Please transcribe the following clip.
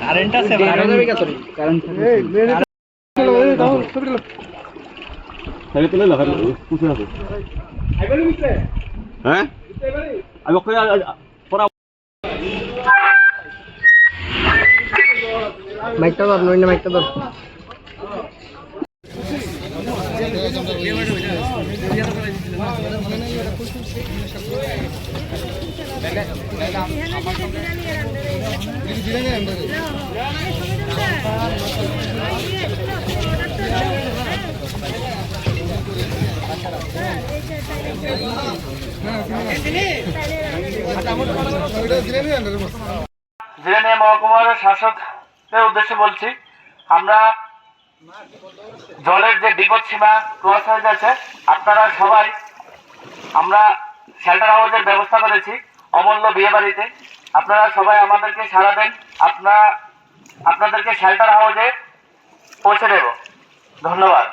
Current আছে হ্যাঁ মাইকটা ধর নইলে মাইকটা ধর জিরানিয়া মহকুমার শাসকের উদ্দেশ্যে বলছি, আমরা জলের যে বিপদ সীমা ক্রস হয়ে যাচ্ছে, আপনারা সবাই, আমরা শেল্টার হাউসের ব্যবস্থা করেছি অমূল্য বিয়ে বাড়িতে, আপনারা সবাই আমাদেরকে সাড়া দেন, আপনাদেরকে শেল্টার হাউসে পৌঁছে দেব। ধন্যবাদ।